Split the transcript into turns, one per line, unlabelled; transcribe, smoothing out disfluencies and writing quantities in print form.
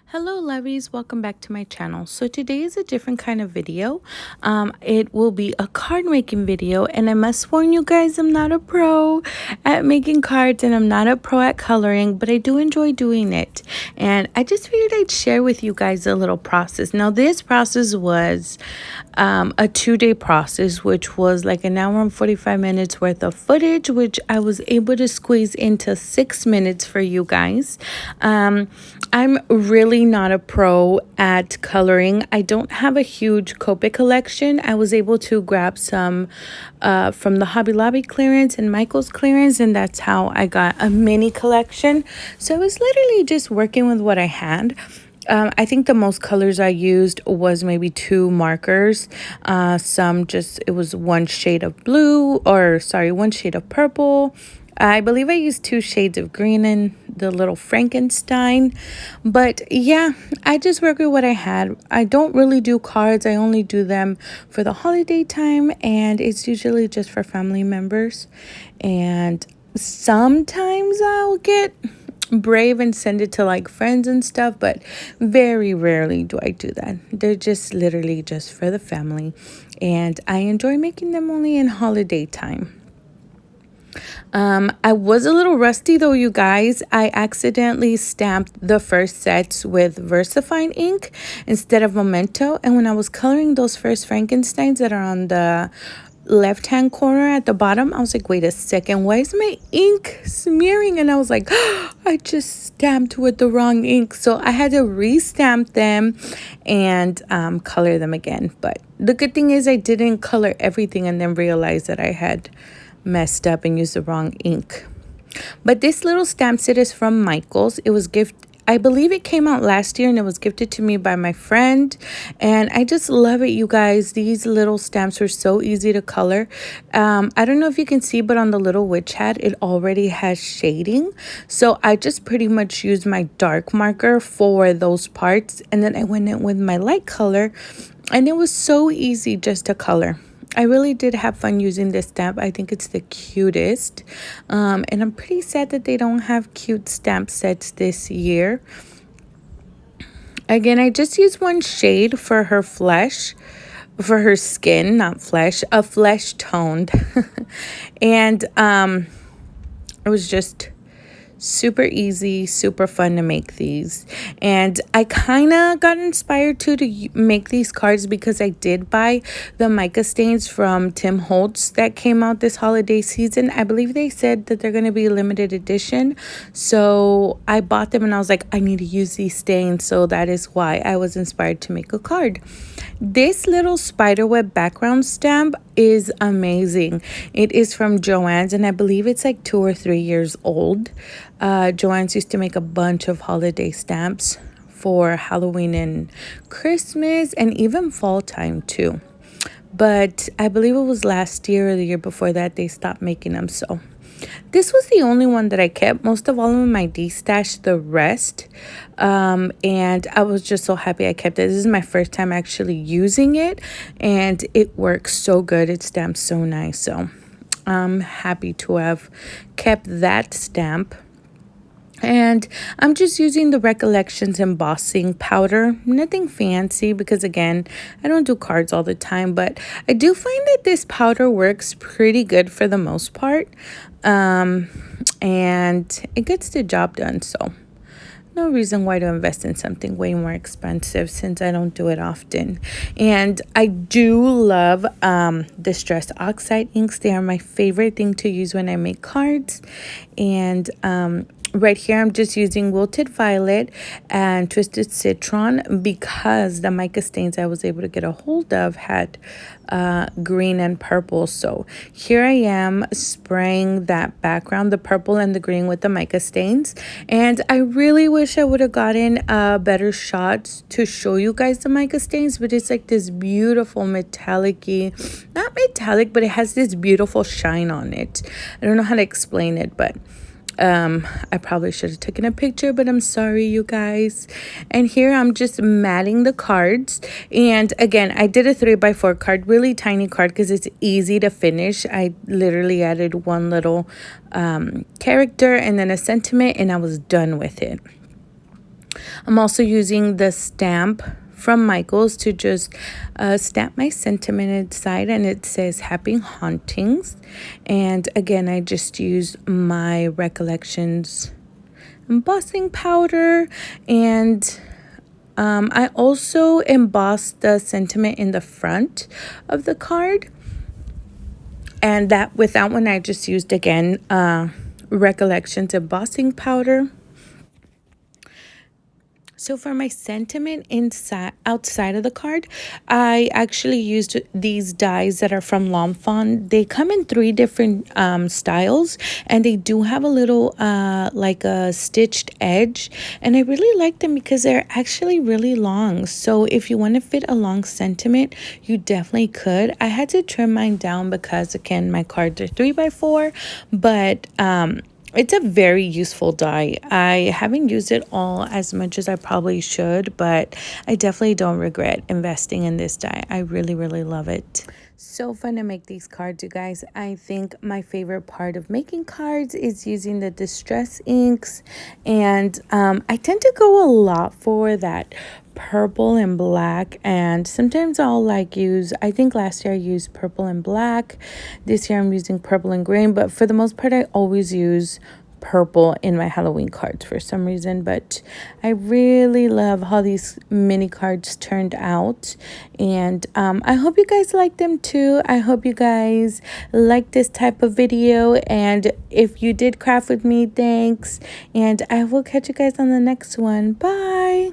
Hello lovies, welcome back to my channel. So today is a different kind of video. It will be a card making video, and I must warn you guys, I'm not a pro at making cards and I'm not a pro at coloring, but I do enjoy doing it. And I just figured I'd share with you guys a little process. Now this process was a 2-day process, which was like an hour and 45 minutes worth of footage, which I was able to squeeze into 6 minutes for you guys. I'm really not a pro at coloring. I don't have a huge Copic collection. I was able to grab some from the Hobby Lobby clearance and Michael's clearance, and that's how I got a mini collection. So I was literally just working with what I had. I think the most colors I used was maybe 2 markers. It was one shade of blue, or sorry, one shade of purple. I believe I used 2 shades of green and the little Frankenstein. But yeah, I just work with what I had. I don't really do cards. I only do them for the holiday time, and it's usually just for family members. And sometimes I'll get brave and send it to like friends and stuff, but very rarely do I do that. They're just literally just for the family, and I enjoy making them only in holiday time. I was a little rusty though, you guys. I accidentally stamped the first sets with VersaFine ink instead of Memento, and when I was coloring those first Frankensteins that are on the left hand corner at the bottom, I was like, wait a second, why is my ink smearing? And I was like, I just stamped with the wrong ink. So I had to restamp them and color them again. But the good thing is I didn't color everything and then realize that I had messed up and used the wrong ink. But this little stamp set is from Michael's. It was I believe it came out last year, and it was gifted to me by my friend, and I just love it, you guys. These little stamps are so easy to color. I don't know if you can see, but on the little witch hat it already has shading, so I just pretty much used my dark marker for those parts, and then I went in with my light color, and it was so easy just to color. I really did have fun using this stamp. I think it's the cutest. And I'm pretty sad that they don't have cute stamp sets this year. Again, I just used one shade for her flesh, for her skin, not flesh, a flesh toned. And it was just super easy, super fun to make these. And I kind of got inspired to make these cards because I did buy the mica stains from Tim Holtz that came out this holiday season. I believe they said that they're going to be limited edition, so I bought them and I was like, I need to use these stains. So that is why I was inspired to make a card. This little spiderweb background stamp is amazing. It is from Joann's, and I believe it's like 2 or 3 years old. Joann's used to make a bunch of holiday stamps for Halloween and Christmas, and even fall time too. But I believe it was last year or the year before that they stopped making them. So this was the only one that I kept. Most of all of them I destashed the rest. And I was just so happy I kept it. This is my first time actually using it, and it works so good. It stamps so nice. So I'm happy to have kept that stamp. And I'm just using the Recollections embossing powder. Nothing fancy because, again, I don't do cards all the time. But I do find that this powder works pretty good for the most part. And it gets the job done. So no reason why to invest in something way more expensive since I don't do it often. And I do love Distress Oxide inks. They are my favorite thing to use when I make cards. And right here I'm just using Wilted Violet and Twisted Citron because the mica stains I was able to get a hold of had green and purple. So here I am spraying that background, the purple and the green, with the mica stains. And I really wish I would have gotten a better shot to show you guys the mica stains, but it's like this beautiful metallic-y, not metallic, but it has this beautiful shine on it. I don't know how to explain it, but I probably should have taken a picture, but I'm sorry, you guys. And here I'm just matting the cards. And again, I did a 3x4 card, really tiny card, because it's easy to finish. I literally added one little character and then a sentiment, and I was done with it. I'm also using the stamp from Michael's to just stamp my sentiment inside, and it says happy hauntings. And again, I just use my Recollections embossing powder, and I also embossed the sentiment in the front of the card. And with that one, I just used, again, Recollections embossing powder. So for my sentiment outside of the card, I actually used these dies that are from L'Enfant. They come in 3 different styles, and they do have a little like a stitched edge, and I really like them because they're actually really long. So if you want to fit a long sentiment, you definitely could. I had to trim mine down because, again, my cards are 3x4, but it's a very useful die. I haven't used it all as much as I probably should, but I definitely don't regret investing in this die. I really, really love it. So fun to make these cards, you guys. I think my favorite part of making cards is using the distress inks, and I tend to go a lot for that purple and black, and sometimes I'll use, I think last year I used purple and black. This year I'm using purple and green, but for the most part I always use purple in my Halloween cards for some reason. But I really love how these mini cards turned out, and I hope you guys like them too. I hope you guys like this type of video, and if you did craft with me, thanks, and I will catch you guys on the next one. Bye.